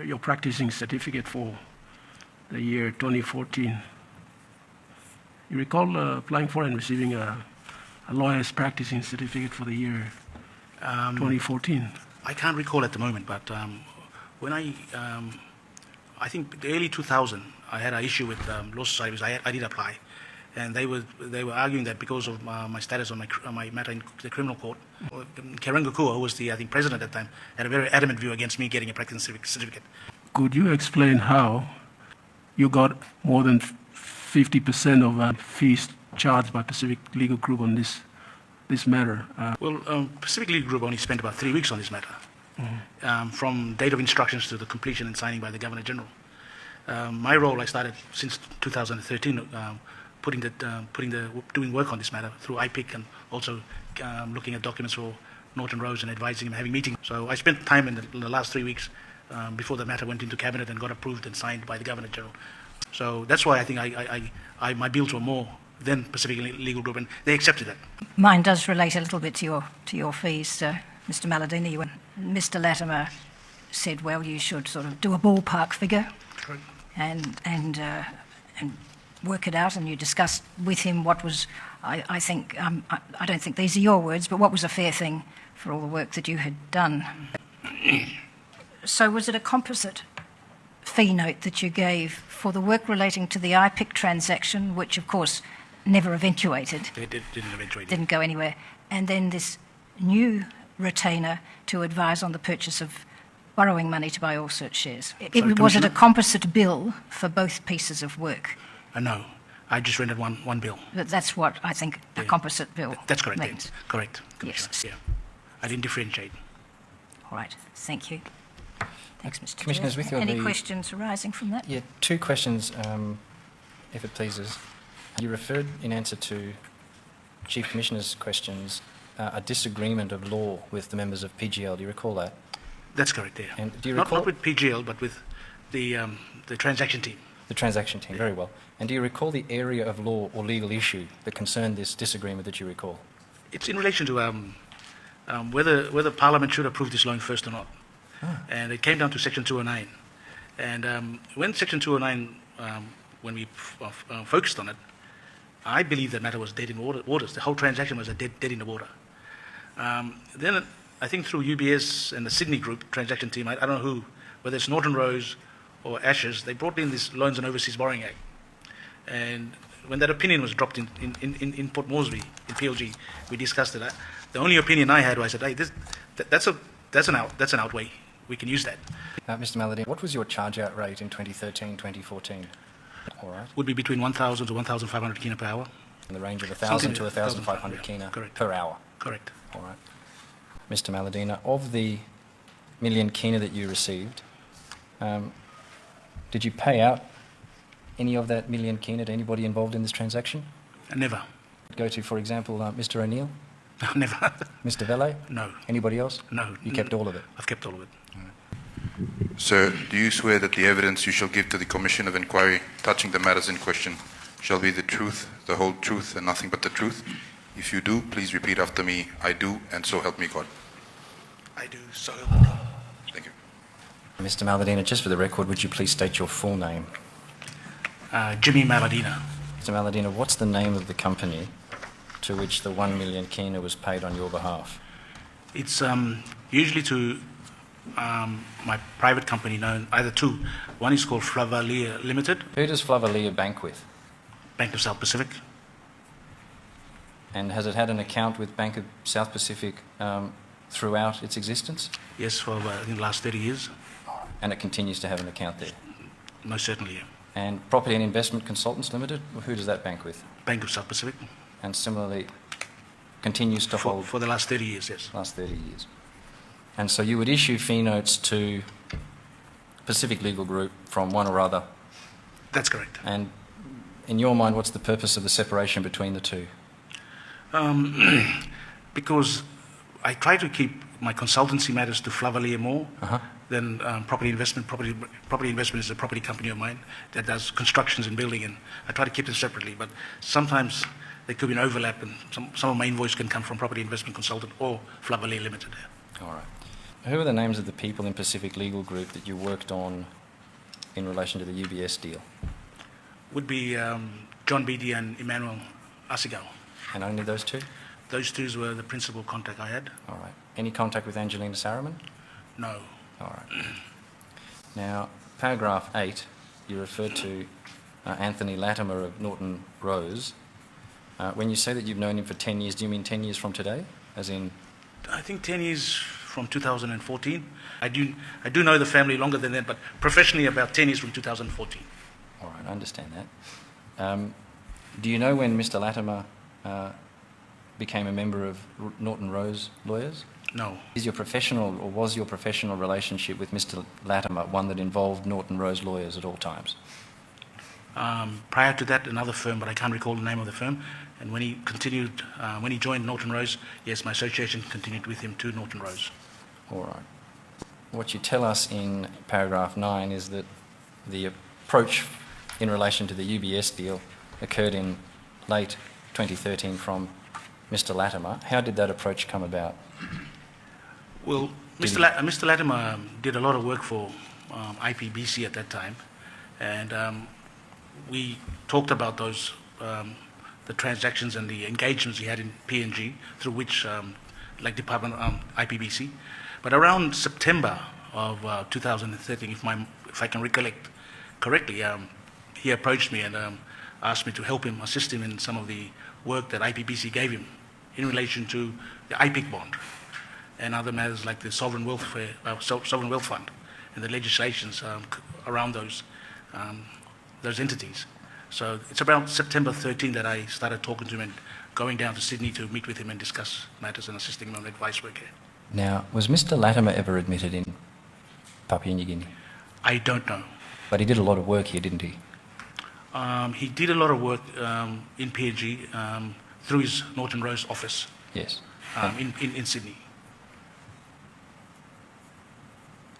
your practicing certificate for the year 2014. You recall applying for and receiving a lawyer's practicing certificate for the year 2014? I can't recall at the moment, but when I think the early 2000, I had an issue with law societies. I did apply, and they were arguing that because of my status on my matter in the criminal court, Kukua, who was the president at the time, had a very adamant view against me getting a practicing certificate. Could you explain how you got more than 50% of fees charged by Pacific Legal Group on this matter? Pacific Legal Group only spent about 3 weeks on this matter, from date of instructions to the completion and signing by the Governor General. My role, I started since 2013, doing work on this matter through IPIC and also looking at documents for Norton Rose and advising him, having meetings. So I spent time in the last 3 weeks before the matter went into cabinet and got approved and signed by the Governor General. So that's why I think my bills were more than Pacific Legal Group, and they accepted that. Mine does relate a little bit to your fees, Mr. Maladina. Mr. Latimer said, well, you should sort of do a ballpark figure and work it out, and you discussed with him what was, I think, I don't think these are your words, but what was a fair thing for all the work that you had done. So was it a composite fee note that you gave for the work relating to the IPIC transaction, which of course never eventuated? It didn't eventuate. Didn't go anywhere. And then this new retainer to advise on the purchase of borrowing money to buy all search shares. Was it a composite bill for both pieces of work? No, I just rendered one bill. But that's what I think a composite bill That's correct. means. Yeah. Correct. Yes. Yeah. I didn't differentiate. All right. Thank you. Thanks, Mr. Commissioners, Chair. with your Any questions arising from that? Yeah, 2 questions, if it pleases. You referred, in answer to Chief Commissioner's questions, a disagreement of law with the members of PGL. Do you recall that? That's correct, yeah. And do you recall... Not with PGL, but with the transaction team. The transaction team, very well. And do you recall the area of law or legal issue that concerned this disagreement that you recall? It's in relation to whether Parliament should approve this loan first or not. And it came down to Section 209. And when Section 209, when we focused on it, I believe that matter was dead in waters. The whole transaction was dead in the water. Then I think through UBS and the Sydney Group transaction team, I don't know who, whether it's Norton Rose or Ashes, they brought in this Loans and Overseas Borrowing Act. And when that opinion was dropped in Port Moresby, in PLG, we discussed it. The only opinion I had was, I said, hey, that's an outweigh. We can use that. Mr. Maladina, what was your charge-out rate in 2013, 2014? All right. Would be between 1,000 to 1,500 Kina per hour. In the range of 1,000 to 1,500 Kina per hour? Correct. All right. Mr. Maladina, of the million Kina that you received, did you pay out any of that million Kina to anybody involved in this transaction? Never. Go to, for example, Mr. O'Neill? Never. Mr. Vele? No. Anybody else? No. You kept all of it? I've kept all of it. Sir, do you swear that the evidence you shall give to the Commission of Inquiry touching the matters in question shall be the truth, the whole truth, and nothing but the truth? If you do, please repeat after me. I do, and so help me God. I do, so help me God. Thank you. Mr. Maladina, just for the record, would you please state your full name? Jimmy Maladina. Mr. Maladina, what's the name of the company to which the 1 million Kina was paid on your behalf? It's usually to my private company, known either two. One is called Flavalia Limited. Who does Flavalia bank with? Bank of South Pacific. And has it had an account with Bank of South Pacific throughout its existence? Yes, for I think the last 30 years. And it continues to have an account there? Most certainly, yeah. And Property and Investment Consultants Limited, who does that bank with? Bank of South Pacific. And similarly continues to hold... For the last 30 years, yes. Last 30 years. And so you would issue fee notes to Pacific Legal Group from one or other? That's correct. And in your mind, what's the purpose of the separation between the two? Because I try to keep my consultancy matters to Flavalia more than property investment. Property investment is a property company of mine that does constructions and building, and I try to keep them separately. But sometimes there could be an overlap, and some of my invoice can come from property investment consultant or Flavalia Limited. All right. Who are the names of the people in Pacific Legal Group that you worked on in relation to the UBS deal? Would be John Beattie and Emmanuel Asigal. And only those two? Those two were the principal contact I had. All right. Any contact with Angelina Sarriman? No. All right. Now, paragraph 8, you referred to Anthony Latimer of Norton Rose. When you say that you've known him for 10 years, do you mean 10 years from today? As in... I think 10 years from 2014. I do know the family longer than that, but professionally about 10 years from 2014. All right, I understand that. Do you know when Mr. Latimer became a member of Norton Rose Lawyers? No. Is your professional, or was your professional relationship with Mr. Latimer one that involved Norton Rose Lawyers at all times? Prior to that, another firm, but I can't recall the name of the firm. And when he continued, when he joined Norton Rose, yes, my association continued with him to Norton Rose. All right. What you tell us in paragraph 9 is that the approach in relation to the UBS deal occurred in late 2013 from Mr. Latimer. How did that approach come about? Well, Mr. Latimer did a lot of work for IPBC at that time, and we talked about those, the transactions and the engagements he had in PNG, through which, like Department IPBC. But around September of 2013, if I can recollect correctly, he approached me and asked me to help him, assist him in some of the work that IPBC gave him in relation to the IPIC bond and other matters like the Sovereign Wealth Fund and the legislations around those entities. So it's around September 13 that I started talking to him and going down to Sydney to meet with him and discuss matters and assisting him on advice work here. Now, was Mr. Latimer ever admitted in Papua New Guinea? I don't know. But he did a lot of work here, didn't he? He did a lot of work in PNG through his Norton Rose office. Yes. In Sydney.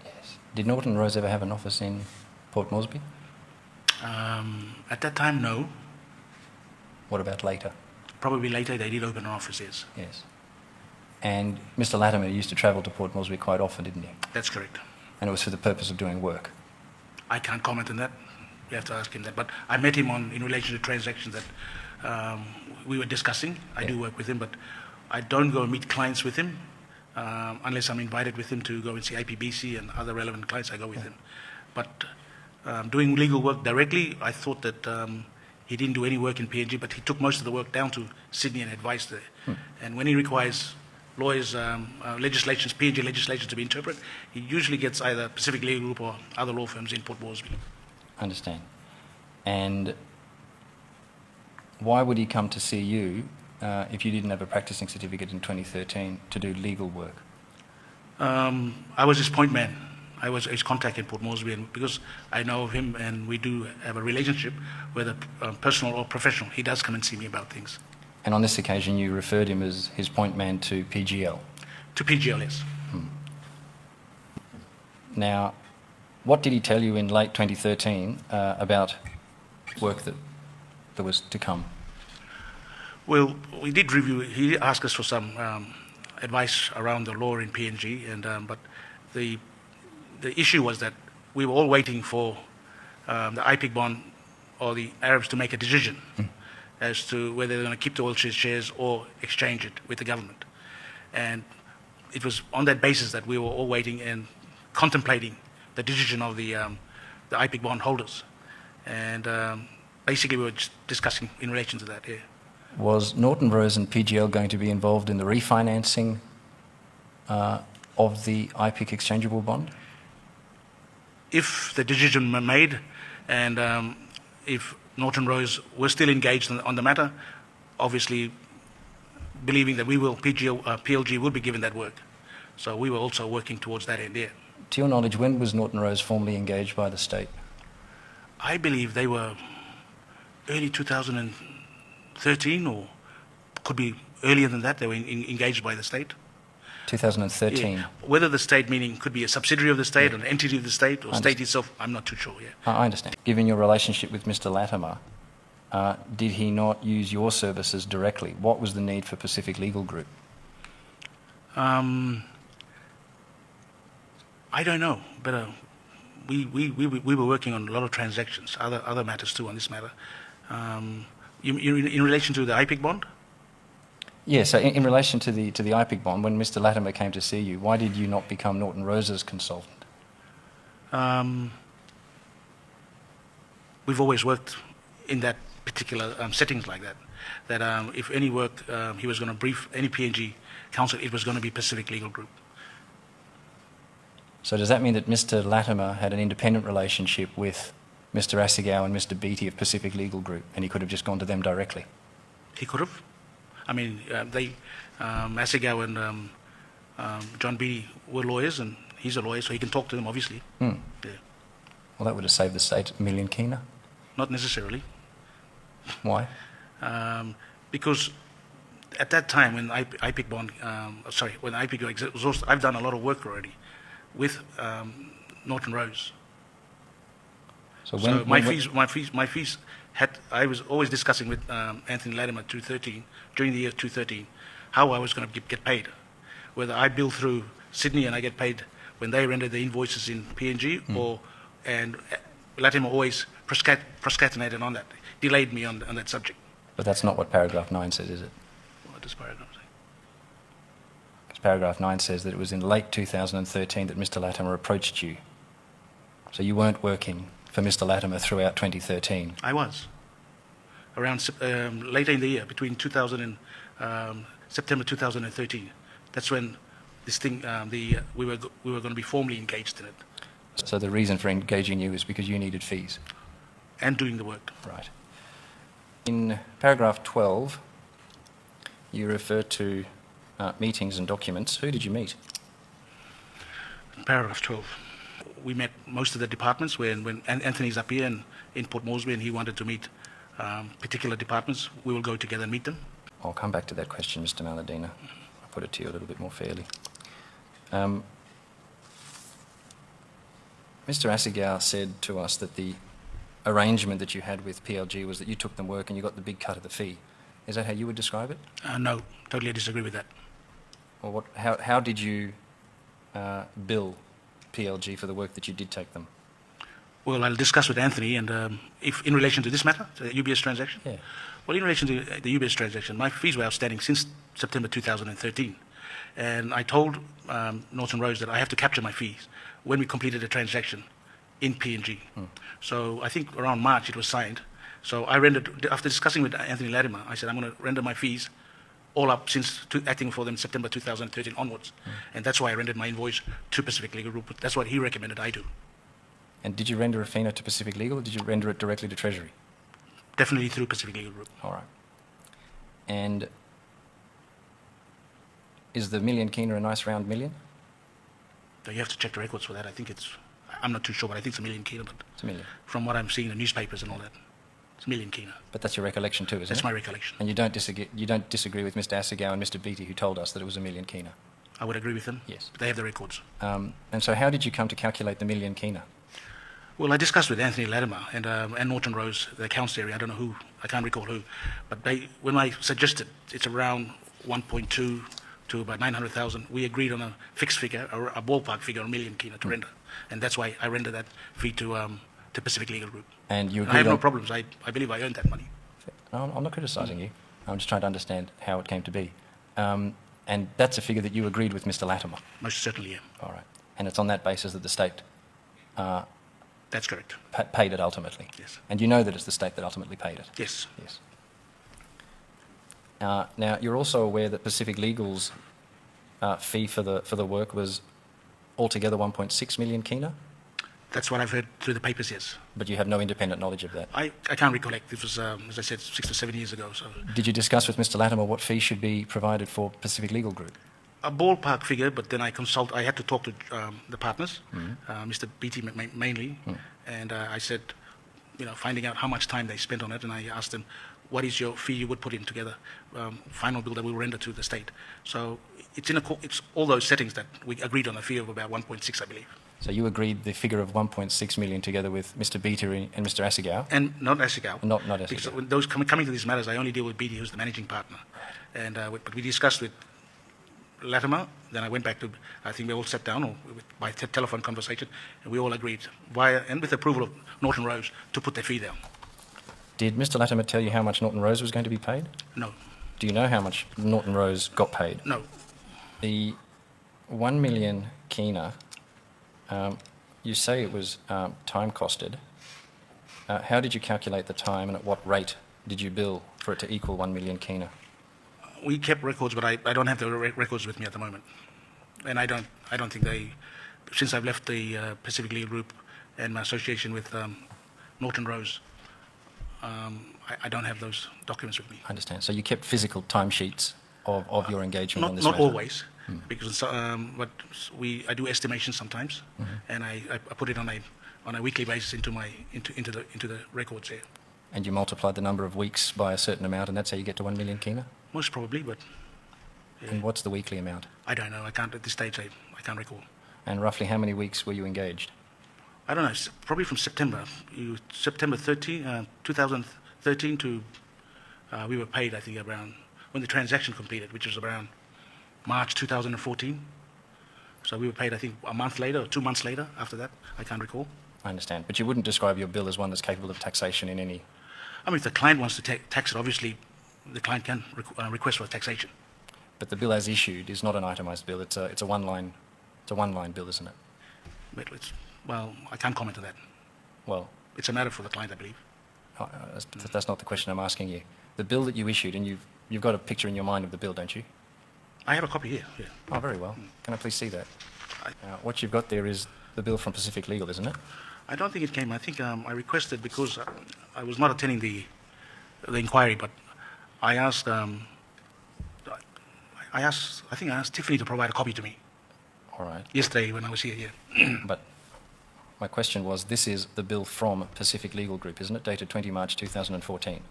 Yes. Did Norton Rose ever have an office in Port Moresby? At that time, no. What about later? Probably later they did open an office, yes. Yes. And Mr. Latimer used to travel to Port Moresby quite often, didn't he? That's correct. And it was for the purpose of doing work? I can't comment on that. You have to ask him that. But I met him in relation to transactions that we were discussing. I do work with him, but I don't go and meet clients with him unless I'm invited with him to go and see IPBC and other relevant clients. I go with him. But doing legal work directly, I thought that he didn't do any work in PNG, but he took most of the work down to Sydney and advised there. And when he requires lawyers, legislations, PNG legislation to be interpreted, he usually gets either Pacific Legal Group or other law firms in Port Moresby. Understand. And why would he come to see you if you didn't have a practicing certificate in 2013 to do legal work? I was his point man. I was his contact in Port Moresby, and because I know of him and we do have a relationship, whether personal or professional, he does come and see me about things. And on this occasion, you referred him as his point man to PGL? To PGL, yes. Now, what did he tell you in late 2013 about work that was to come? Well, we did review. He asked us for some advice around the law in PNG, and but the issue was that we were all waiting for the IPIC bond or the Arabs to make a decision as to whether they're going to keep the oil shares or exchange it with the government. And it was on that basis that we were all waiting and contemplating the decision of the IPIC bond holders. And basically we were just discussing in relation to that, yeah. Was Norton Rose and PGL going to be involved in the refinancing of the IPIC exchangeable bond? If the decision were made and if Norton Rose were still engaged on the matter, obviously believing that PLG will be given that work. So we were also working towards that end, yeah. To your knowledge, when was Norton Rose formally engaged by the state? I believe they were early 2013, or could be earlier than that. They were engaged by the state. 2013? Yeah. Whether the state, meaning could be a subsidiary of the state, or an entity of the state, or state itself, I'm not too sure, yeah. I understand. Given your relationship with Mr. Latimer, did he not use your services directly? What was the need for Pacific Legal Group? I don't know, but we were working on a lot of transactions, other matters too on this matter. In relation to the IPIC bond? Yeah, so in relation to the IPIC bond, when Mr Latimer came to see you, why did you not become Norton Rose's consultant? We've always worked in that particular settings like that. That if any work he was going to brief any PNG council, it was going to be Pacific Legal Group. So does that mean that Mr Latimer had an independent relationship with Mr Assigau and Mr Beattie of Pacific Legal Group, and he could have just gone to them directly? He could have. I mean, Assigau and John Beattie were lawyers, and he's a lawyer, so he can talk to them, obviously. Yeah. Well, that would have saved the state $1 million Kina. Not necessarily. Why? Because at that time when IPIC bond, when IPIC was also, I've done a lot of work already with Norton Rose. So my fees I was always discussing with Anthony Latimer during the year 2013, how I was going to get paid, whether I bill through Sydney and I get paid when they render the invoices in PNG, and Latimer always procrastinated on that, delayed me on that subject. But that's not what paragraph 9 says, is it? What does paragraph say? Because paragraph 9 says that it was in late 2013 that Mr Latimer approached you. So you weren't working for Mr Latimer throughout 2013. I was. Around later in the year, between September 2013. That's when this thing, we were going to be formally engaged in it. So the reason for engaging you is because you needed fees? And doing the work. Right. In paragraph 12, you refer to meetings and documents. Who did you meet? Paragraph 12. We met most of the departments when Anthony's up here and in Port Moresby, and he wanted to meet particular departments. We will go together and meet them. I'll come back to that question, Mr Maladina. I'll put it to you a little bit more fairly. Mr Assigau said to us that the arrangement that you had with PLG was that you took them work and you got the big cut of the fee. Is that how you would describe it? No, totally disagree with that. Or how did you bill PLG for the work that you did take them? Well, I'll discuss with Anthony, and if in relation to this matter, the UBS transaction. Yeah. Well, in relation to the UBS transaction, my fees were outstanding since September 2013, and I told Norton Rose that I have to capture my fees when we completed the transaction in PNG. So I think around March it was signed. So I rendered, after discussing with Anthony Latimer, I said I'm going to render my fees all up since acting for them September 2013 onwards. And that's why I rendered my invoice to Pacific Legal Group. That's what he recommended I do. And did you render a FINA to Pacific Legal, or did you render it directly to Treasury? Definitely through Pacific Legal Group. All right. And is the $1 million Kina a nice round million? So you have to check the records for that. I think I'm not too sure, but I think it's $1 million Kina. But It's $1 million. from what I'm seeing in the newspapers and all that, it's $1 million Kina. But that's your recollection too, isn't it? That's my recollection. And you don't disagree with Mr Assigau and Mr Beattie, who told us that it was $1 million Kina? I would agree with them. Yes. They have the records. And so how did you come to calculate the $1 million Kina? Well, I discussed with Anthony Latimer and Norton Rose, the accounts area. I don't know who, I can't recall who, but when I suggested it's around 1.2 to about 900,000, we agreed on a fixed figure, or a ballpark figure, $1 million Kina to render, and that's why I rendered that fee to Pacific Legal Group. And you And agreed I have no on- problems. I believe I earned that money. No, I'm not criticising you. I'm just trying to understand how it came to be. And that's a figure that you agreed with Mr Latimer. Most certainly, yeah. All right. And it's on that basis that the state That's correct. paid it ultimately. Yes. And you know that it's the state that ultimately paid it. Yes. Yes. Now, you're also aware that Pacific Legal's fee for the work was altogether 1.6 million Kina, That's what I've heard through the papers, yes. but you have no independent knowledge of that. I can't recollect. It was, as I said, 6 or 7 years ago. So Did you discuss with Mr Latimer what fee should be provided for Pacific Legal Group? a ballpark figure, but then I had to talk to the partners, Mr. Beattie mainly, and I said, finding out how much time they spent on it, and I asked them, what is your fee you would put in together, final bill that we will render to the state. So it's all those settings that we agreed on a fee of about 1.6, I believe. So you agreed the figure of 1.6 million together with Mr Beattie and Mr Assigau? And not Assigau. Not Assigau. Because when those coming to these matters, I only deal with Beattie, who's the managing partner. And but we discussed with Latimer. Then I went back to, I think we all sat down by telephone conversation, and we all agreed, and with approval of Norton Rose, to put their fee down. Did Mr Latimer tell you how much Norton Rose was going to be paid? No. Do you know how much Norton Rose got paid? No. The 1 million Kina, you say it was time costed. How did you calculate the time, and at what rate did you bill for it to equal 1 million Kina? We kept records, but I don't have the records with me at the moment, and I don't think they, since I've left the Pacific Legal Group and my association with Norton Rose, I don't have those documents with me. I understand. So you kept physical timesheets of your engagement on this Not matter? always, because I do estimations sometimes, and I put it on a weekly basis into the records here. And you multiplied the number of weeks by a certain amount, and that's how you get to 1 million Kina? Most probably, but yeah. And what's the weekly amount? I don't know. I can't at this stage. I can't recall. And roughly how many weeks were you engaged? I don't know. Probably from September 2013 to we were paid. I think around when the transaction completed, which was around March 2014. So we were paid, I think, a month later or 2 months later. After that, I can't recall. I understand. But you wouldn't describe your bill as one that's capable of taxation in any... I mean, if the client wants to tax it, obviously the client can request for taxation. But the bill as issued is not an itemised bill. It's a one-line bill, isn't it? But I can't comment on that. Well, it's a matter for the client, I believe. that's not the question I'm asking you. The bill that you issued, and you've got a picture in your mind of the bill, don't you? I have a copy here. Yeah. Oh, very well. Can I please see that? What you've got there is the bill from Pacific Legal, isn't it? I don't think it came. I think I requested because I was not attending the inquiry, but I asked. I think I asked Tiffany to provide a copy to me. All right. Yesterday when I was here. Yeah. But my question was, this is the bill from Pacific Legal Group, isn't it? Dated 20 March 2014.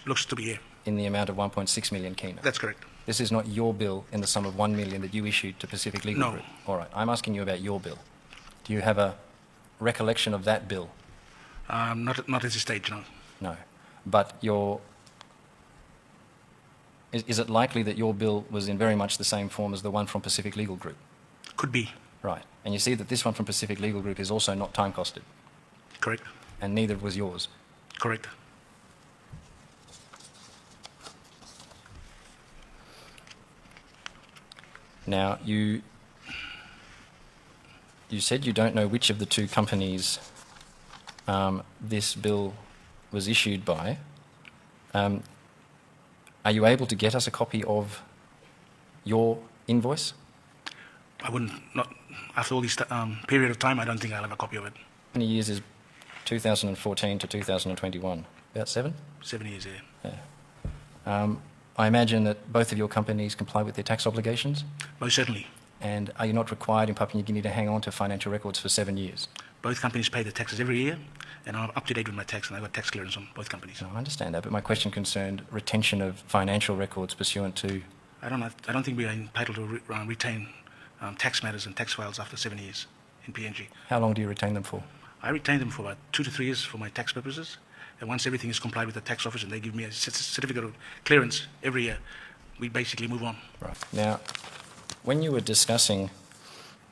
Looks to be here. In the amount of 1.6 million Kina. That's correct. This is not your bill in the sum of 1 million that you issued to Pacific Legal No. Group? All right. I'm asking you about your bill. Do you have a recollection of that bill? Not at this stage, no. No. But is it likely that your bill was in very much the same form as the one from Pacific Legal Group? Could be. Right. And you see that this one from Pacific Legal Group is also not time costed? Correct. And neither was yours? Correct. Now, you said you don't know which of the two companies this bill was issued by. Are you able to get us a copy of your invoice? I wouldn't. Not after all this period of time. I don't think I'll have a copy of it. How many years is 2014 to 2021? About 7? 7 years, yeah. Yeah. I imagine that both of your companies comply with their tax obligations? Most certainly. And are you not required in Papua New Guinea to hang on to financial records for 7 years? Both companies pay their taxes every year, and I'm up to date with my tax, and I've got tax clearance on both companies. No, I understand that, but my question concerned retention of financial records pursuant to... I don't think we are entitled to retain tax matters and tax files after 7 years in PNG. How long do you retain them for? I retain them for about 2 to 3 years for my tax purposes, and once everything is complied with the tax office and they give me a certificate of clearance every year, we basically move on. Right. Now, when you were discussing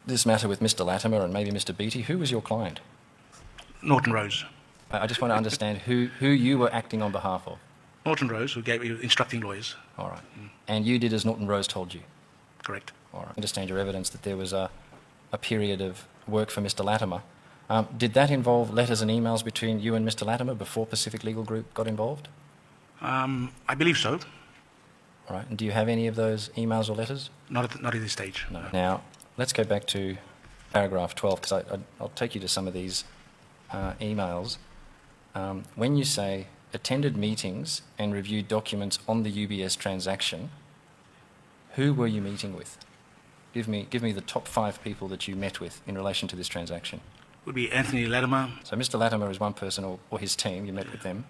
this matter with Mr. Latimer and maybe Mr. Beattie, who was your client? Norton Rose. I just want to understand who you were acting on behalf of. Norton Rose, who gave me instructing lawyers. All right. And you did as Norton Rose told you? Correct. All right. I understand your evidence that there was a period of work for Mr. Latimer. Did that involve letters and emails between you and Mr. Latimer before Pacific Legal Group got involved? I believe so. All right. And do you have any of those emails or letters? Not at this stage. No. Now, let's go back to paragraph 12, because I'll take you to some of these emails. When you say attended meetings and reviewed documents on the UBS transaction, who were you meeting with? Give me the top 5 people that you met with in relation to this transaction. Would be Anthony Latimer. So Mr. Latimer is one person, or his team, you met with them.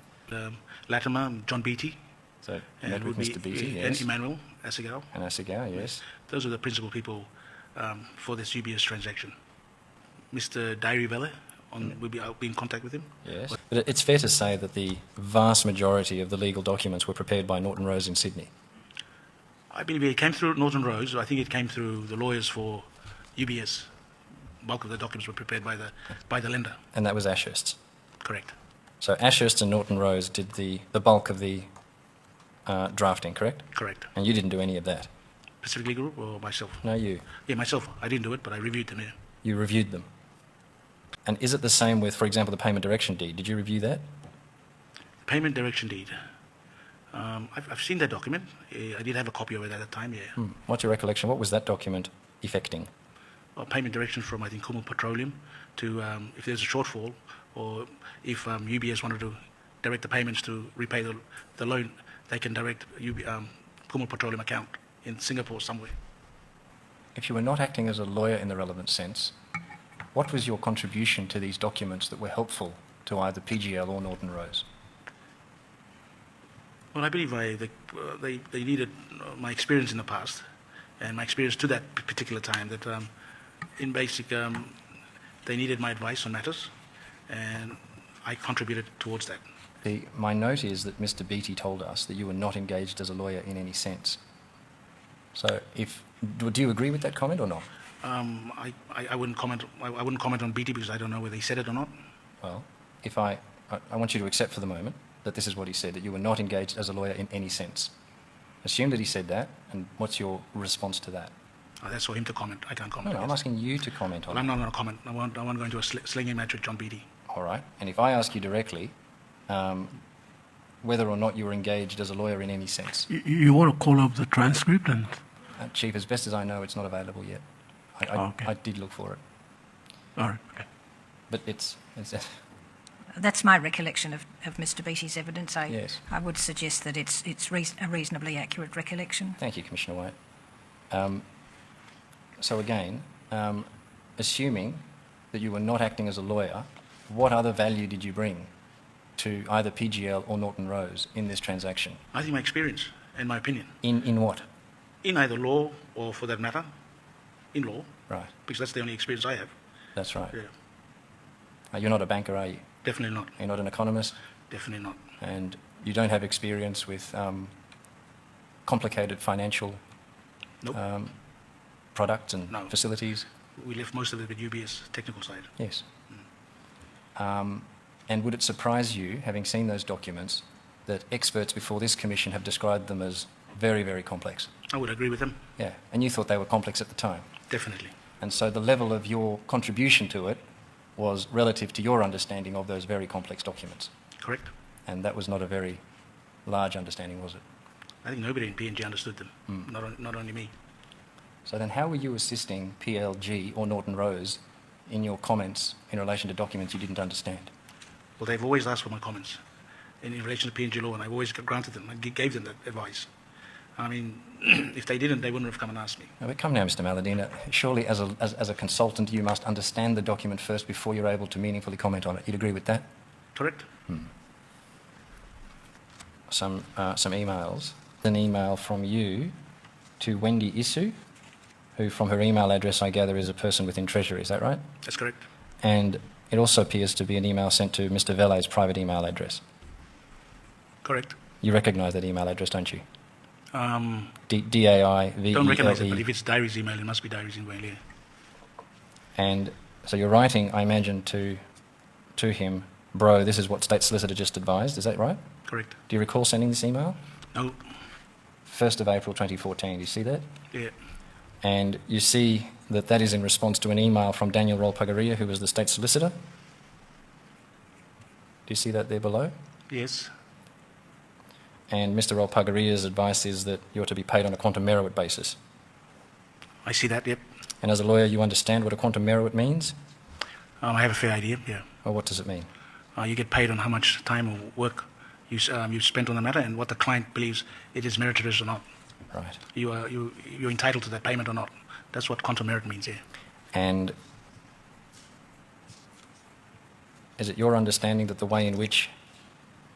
Latimer, John Beattie. So you met with Mr. Beattie, and yes. Emmanuel Asagao. And Asagao, yes. Those are the principal people for this UBS transaction. Mr. Diary Vela, I'll be in contact with him. Yes. But it's fair to say that the vast majority of the legal documents were prepared by Norton Rose in Sydney. I believe it came through Norton Rose. I think it came through the lawyers for UBS. Bulk of the documents were prepared by the lender. And that was Ashurst's. Correct. So Ashurst and Norton Rose did the bulk of the drafting, correct? Correct. And you didn't do any of that? Pacific Legal Group or myself? No, you. Yeah, myself. I didn't do it, but I reviewed them, yeah. You reviewed them. And is it the same with, for example, the payment direction deed? Did you review that? Payment direction deed. I've seen that document. I did have a copy of it at the time, yeah. What's your recollection? What was that document effecting? Payment direction from, I think, Kumul Petroleum to, if there's a shortfall, or if UBS wanted to direct the payments to repay the loan, they can direct Kumul Petroleum account in Singapore somewhere. If you were not acting as a lawyer in the relevant sense, what was your contribution to these documents that were helpful to either PGL or Norton Rose? Well, I believe they needed my experience in the past and my experience to that particular time, that in basic, they needed my advice on matters, and I contributed towards that. My note is that Mr. Beattie told us that you were not engaged as a lawyer in any sense. So, do you agree with that comment or not? I wouldn't comment. I wouldn't comment on BT because I don't know whether he said it or not. Well, if I want you to accept for the moment that this is what he said, that you were not engaged as a lawyer in any sense. Assume that he said that, and what's your response to that? That's for him to comment. I can't comment. No, I'm asking you to comment on Well, it. I'm not going to comment. I won't go into a slinging match with John Beattie. All right. And if I ask you directly whether or not you were engaged as a lawyer in any sense? You want to call up the transcript and... Chief, as best as I know, it's not available yet. Okay. I did look for it. All right, okay. But it's That's my recollection of Mr. Beattie's evidence. Yes. I would suggest that it's a reasonably accurate recollection. Thank you, Commissioner White. So again, assuming that you were not acting as a lawyer, what other value did you bring to either PGL or Norton Rose in this transaction? I think my experience and my opinion. In what? In either law or, for that matter, in law. Right. Because that's the only experience I have. That's right. Yeah. You're not a banker, are you? Definitely not. You're not an economist? Definitely not. And you don't have experience with complicated financial Nope. products and No. facilities? We left most of it with UBS technical side. Yes. And would it surprise you, having seen those documents, that experts before this commission have described them as very, very complex? I would agree with them. Yeah. And you thought they were complex at the time? Definitely. And so the level of your contribution to it was relative to your understanding of those very complex documents. Correct. And that was not a very large understanding, was it? I think nobody in PNG understood them. Not only me. So then how were you assisting PLG or Norton Rose in your comments in relation to documents you didn't understand? Well, they've always asked for my comments in relation to PNG law, and I've always granted them. I gave them that advice. I mean, if they didn't, they wouldn't have come and asked me. Now, but come now, Mr. Maladina. Surely, as a consultant, you must understand the document first before you're able to meaningfully comment on it. You'd agree with that? Correct? Some emails. An email from you to Wendy Isu, who, from her email address, I gather, is a person within Treasury. Is that right? That's correct. And it also appears to be an email sent to Mr. Velle's private email address. Correct. You recognise that email address, don't you? Don't DAIVELE. recognise it, but if it's Diary's email, it must be Diary's email, yeah. And so you're writing, I imagine, to him, bro, this is what State Solicitor just advised. Is that right? Correct. Do you recall sending this email? No. 1st of April 2014. Do you see that? Yeah. And you see that is in response to an email from Daniel Rolpagaria, who was the State Solicitor. Do you see that there below? Yes. And Mr. Rolpagaria's advice is that you're to be paid on a quantum meruit basis. I see that, yep. And as a lawyer, you understand what a quantum meruit means? I have a fair idea, yeah. Well, what does it mean? You get paid on how much time or work you spent on the matter and what the client believes it is meritorious or not. Right. You're entitled to that payment or not. That's what quantum merit means, yeah. And is it your understanding that the way in which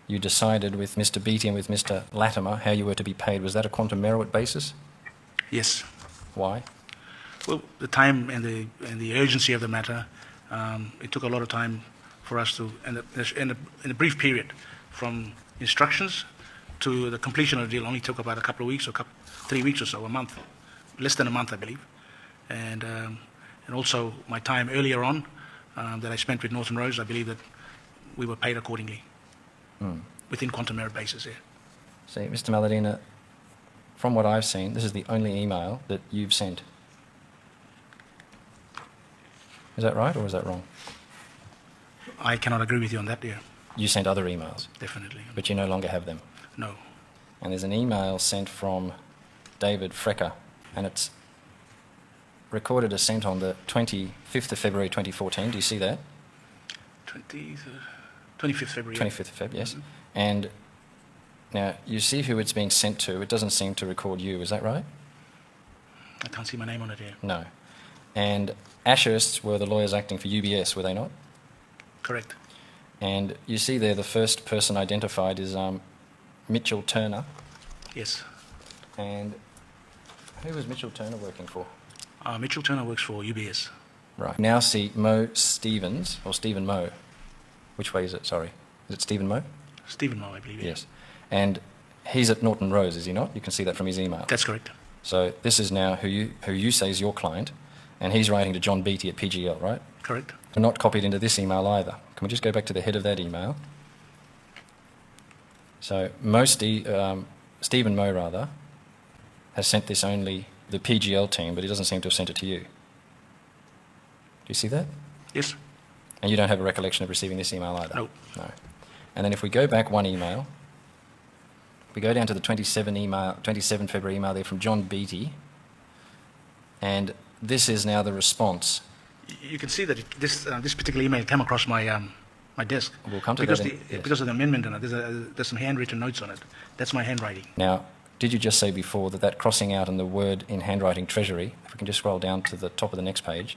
you decided with Mr. Beattie and with Mr. Latimer how you were to be paid, was that a quantum meruit basis? Yes. Why? Well, the time and the urgency of the matter, it took a lot of time for us to, in a brief period, from instructions to the completion of the deal only took about a couple of weeks, 3 weeks or so, a month, less than a month, I believe. And also my time earlier on that I spent with Northern Rose, I believe that we were paid accordingly within quantum merit basis. Yeah. See, Mr. Maladina, from what I've seen, this is the only email that you've sent. Is that right or is that wrong? I cannot agree with you on that. Yeah, You sent other emails, definitely. but you no longer have them. No. And there's an email sent from David Frecker, and it's recorded as sent on the 25th of February 2014. Do you see that? 25th February. 25th of Feb, yes. And now you see who it's being sent to. It doesn't seem to record you. Is that right? I can't see my name on it here. No. And Ashursts were the lawyers acting for UBS, were they not? Correct. And you see there the first person identified is Mitchell Turner. Yes. And who was Mitchell Turner working for? Mitchell Turner works for UBS. Right. Now see Mo Stevens, or Stephen Mo. Which way is it? Sorry. Is it Stephen Mo? Stephen Moe, I believe. Yes. And he's at Norton Rose, is he not? You can see that from his email. That's correct. So this is now who you say is your client, and he's writing to John Beattie at PGL, right? Correct. They're not copied into this email either. Can we just go back to the head of that email? So Stephen Moe, rather, has sent this only the PGL team, but he doesn't seem to have sent it to you. Do you see that? Yes. And you don't have a recollection of receiving this email either? No. No. And then if we go back one email, we go down to the 27 February email there from John Beattie, and this is now the response. You can see that this particular email came across my my desk. We'll come to because that yes. because of the amendment in it. There's some handwritten notes on it. That's my handwriting. Now, did you just say before that crossing out and the word in handwriting Treasury, if we can just scroll down to the top of the next page,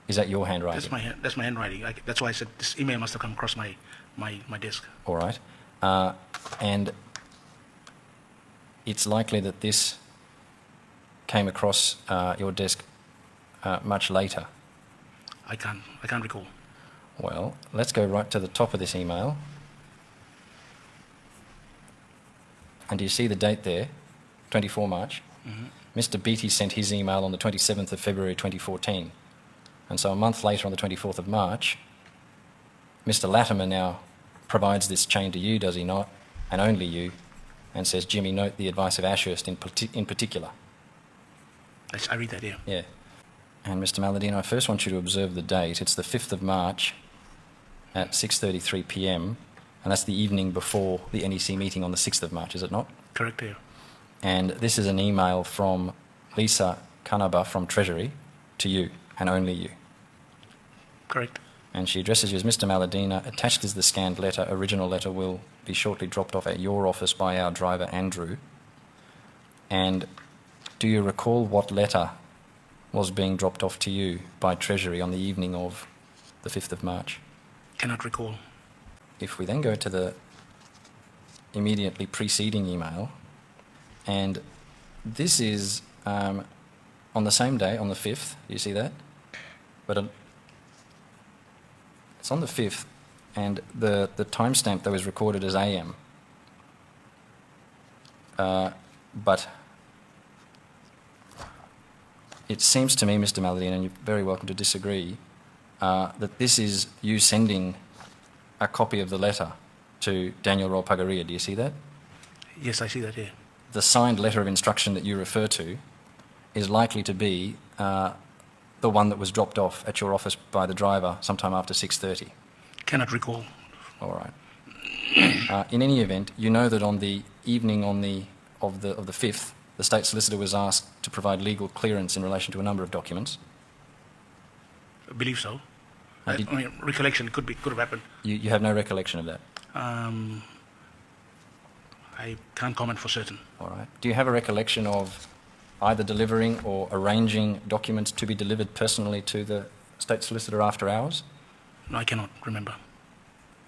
is that your handwriting? That's my handwriting. That's why I said this email must have come across my desk. All right. And it's likely that this came across your desk much later. I can't recall. Well, let's go right to the top of this email. And do you see the date there? 24 March. Mm-hmm. Mr. Beattie sent his email on the 27th of February 2014. And so a month later, on the 24th of March, Mr. Latimer now provides this chain to you, does he not? And only you, and says, Jimmy, note the advice of Ashurst in particular. I read that, yeah. Yeah. And Mr. Maladina, I first want you to observe the date. It's the 5th of March at 6:33 p.m, and that's the evening before the NEC meeting on the 6th of March, is it not? Correct, yeah. And this is an email from Lisa Kanaba from Treasury to you, and only you. Correct. And she addresses you as Mr. Maladina. Attached is the scanned letter. Original letter will be shortly dropped off at your office by our driver, Andrew. And do you recall what letter was being dropped off to you by Treasury on the evening of the 5th of March? Cannot recall. If we then go to the immediately preceding email, and this is on the same day, on the 5th, you see that? But it's on the 5th, and the timestamp that was recorded as AM. But it seems to me, Mr. Maladina, and you're very welcome to disagree, that this is you sending a copy of the letter to Daniel Rolpagaria. Do you see that? Yes, I see that, yeah. The signed letter of instruction that you refer to is likely to be the one that was dropped off at your office by the driver sometime after 6:30. Cannot recall. All right. In any event, you know that on the evening of the 5th, the State Solicitor was asked to provide legal clearance in relation to a number of documents. I believe so. Recollection could have happened. You have no recollection of that? I can't comment for certain. All right. Do you have a recollection of either delivering or arranging documents to be delivered personally to the State Solicitor after hours? No, I cannot remember.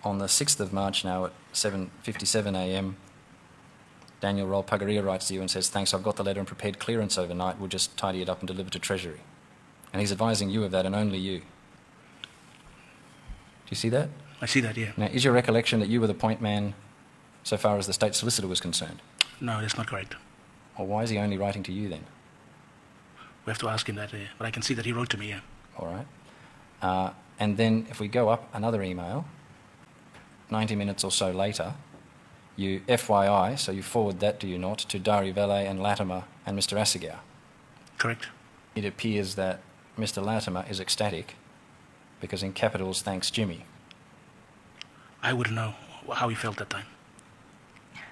On the 6th of March now at 7:57 a.m, Daniel Rolpagaria writes to you and says, thanks, I've got the letter and prepared clearance overnight. We'll just tidy it up and deliver it to Treasury. And he's advising you of that and only you. Do you see that? I see that, yeah. Now, is your recollection that you were the point man so far as the state solicitor was concerned. No, that's not correct. Well, why is he only writing to you then? We have to ask him that, but I can see that he wrote to me, yeah. All right. And then if we go up another email, 90 minutes or so later, you FYI, so you forward that, do you not, to Dari Vele and Latimer and Mr. Assegow. Correct. It appears that Mr. Latimer is ecstatic because in capitals, thanks Jimmy. I wouldn't know how he felt that time.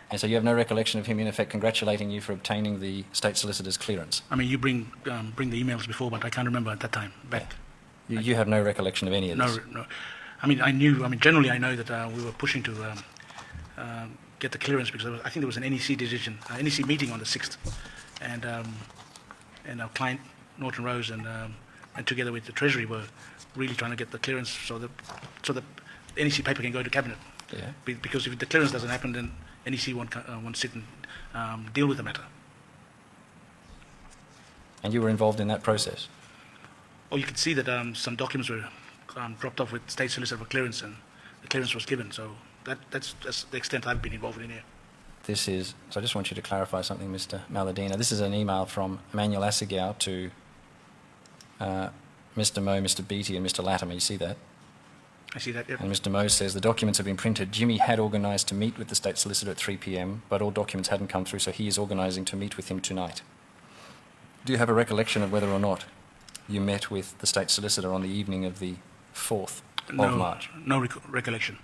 And so you have no recollection of him, in effect, congratulating you for obtaining the state solicitor's clearance? I mean, you bring the emails before, but I can't remember at that time, back. You have no recollection of any of this? No. I mean, generally I know that we were pushing to get the clearance because I think there was an NEC decision, NEC meeting on the 6th, and our client, Norton Rose, and together with the Treasury were really trying to get the clearance so that NEC paper can go to Cabinet. Yeah. Because if the clearance doesn't happen, then NEC won't sit and deal with the matter. And you were involved in that process? Oh, you could see that some documents were dropped off with state solicitor for clearance, and the clearance was given. So that's the extent I've been involved in here. So I just want you to clarify something, Mr. Maladina. This is an email from Emmanuel Assegow to Mr. Moe, Mr. Beattie and Mr. Latimer. You see that? I see that, yep. And Mr. Moe says the documents have been printed. Jimmy had organised to meet with the state solicitor at 3 p.m, but all documents hadn't come through, so he is organising to meet with him tonight. Do you have a recollection of whether or not you met with the state solicitor on the evening of the 4th of March? No recollection.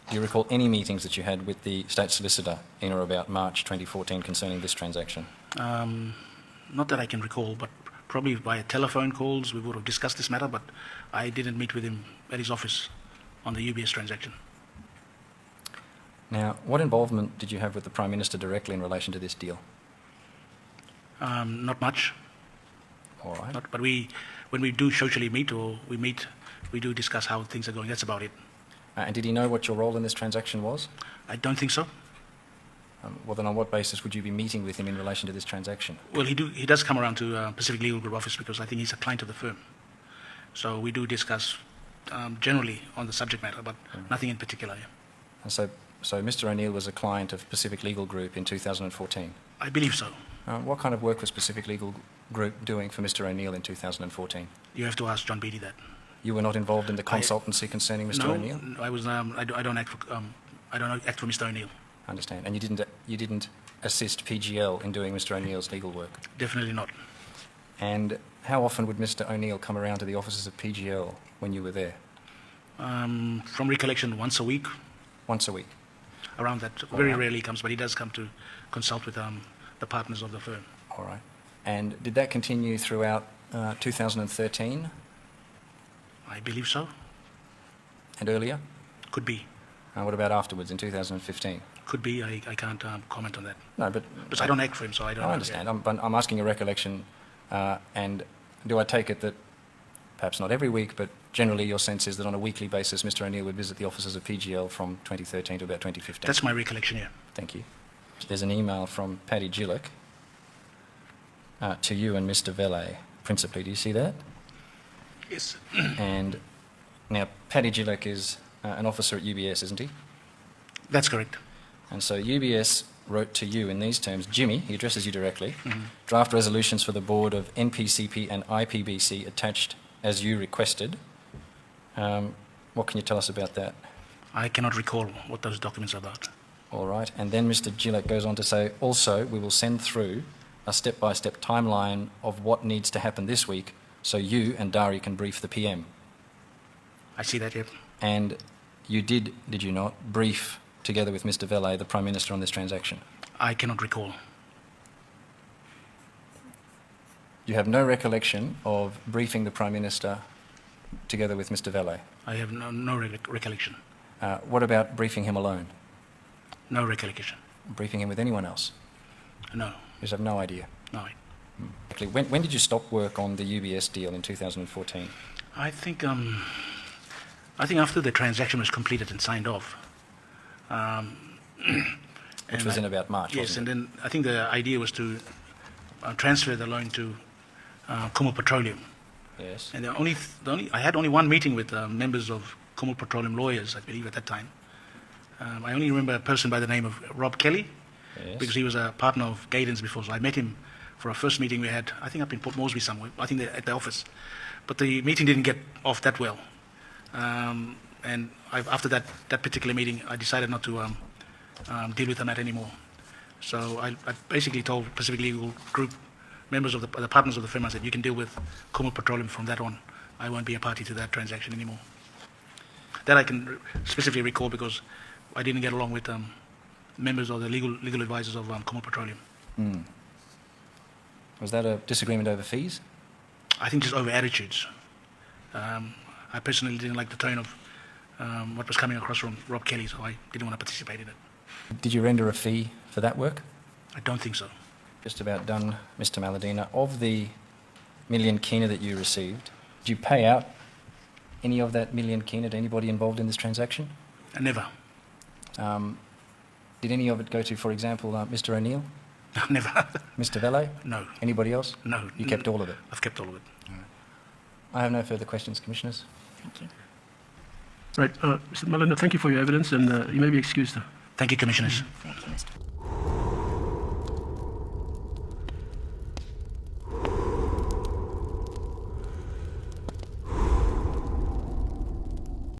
Do you recall any meetings that you had with the state solicitor in or about March 2014 concerning this transaction? Not that I can recall, but probably via telephone calls we would have discussed this matter, but I didn't meet with him at his office on the UBS transaction. Now, what involvement did you have with the Prime Minister directly in relation to this deal? Not much. All right. But when we do socially meet or we do discuss how things are going. That's about it. And did he know what your role in this transaction was? I don't think so. Well, then on what basis would you be meeting with him in relation to this transaction? Well, he does come around to Pacific Legal Group office because I think he's a client of the firm. So we do discuss generally on the subject matter, but nothing in particular. Yeah. And so Mr. O'Neill was a client of Pacific Legal Group in 2014? I believe so. What kind of work was Pacific Legal Group doing for Mr. O'Neill in 2014? You have to ask John Beattie that. You were not involved in the consultancy concerning Mr. O'Neill? No, I was. I don't act for Mr. O'Neill. I understand. And you didn't assist PGL in doing Mr. O'Neill's legal work? Definitely not. And how often would Mr. O'Neill come around to the offices of PGL when you were there? From recollection, once a week. Once a week? Around that. Very rarely he comes, but he does come to consult with the partners of the firm. All right. And did that continue throughout 2013? I believe so. And earlier? Could be. What about afterwards in 2015? Could be. I can't comment on that. No, but... Because I don't act for him, so I don't know. I understand. I'm asking a recollection, and do I take it that, perhaps not every week, but generally your sense is that on a weekly basis Mr. O'Neill would visit the offices of PGL from 2013 to about 2015? That's my recollection, yeah. Thank you. There's an email from Paddy Gillick to you and Mr. Vele, principally. Do you see that? Yes. And now Paddy Gillick is an officer at UBS, isn't he? That's correct. And so UBS wrote to you in these terms, Jimmy, he addresses you directly, draft resolutions for the board of NPCP and IPBC attached as you requested. What can you tell us about that? I cannot recall what those documents are about. All right. And then Mr. Gillick goes on to say, also, we will send through a step-by-step timeline of what needs to happen this week so you and Dari can brief the PM. I see that, yep. And you did you not, brief, together with Mr. Vele, the Prime Minister, on this transaction? I cannot recall. You have no recollection of briefing the Prime Minister together with Mr. Vele? I have no recollection. What about briefing him alone? No recollection. Briefing him with anyone else? No. You just have no idea? No. When did you stop work on the UBS deal in 2014? I think after the transaction was completed and signed off. Which was in about March, yes, wasn't it? and then I think the idea was to transfer the loan to Kumul Petroleum. Yes. And I had only one meeting with members of Kumul Petroleum lawyers, I believe, at that time. I only remember a person by the name of Rob Kelly, Yes. because he was a partner of Gaydon's before. So I met him for a first meeting we had, I think up in Port Moresby somewhere, I think at the office. But the meeting didn't get off that well. And after that particular meeting, I decided not to deal with the matter anymore. So I basically told Pacific Legal Group members of the partners of the firm, I said, you can deal with Kumul Petroleum from that on. I won't be a party to that transaction anymore. That I can specifically recall because I didn't get along with members of the legal advisors of Kumul Petroleum. Was that a disagreement over fees? I think just over attitudes. I personally didn't like the tone of what was coming across from Rob Kelly, so I didn't want to participate in it. Did you render a fee for that work? I don't think so. Just about done, Mr. Maladina. Of the million Kina that you received, did you pay out any of that million Kina to anybody involved in this transaction? Never. Did any of it go to, for example, Mr. O'Neill, Never. Mr. Vele? No. Anybody else? No. You kept all of it? I've kept all of it. I have no further questions, Commissioners. Thank you. Right, Mr. Maladina, thank you for your evidence, and you may be excused. Thank you, Commissioners. Thank you, Mr.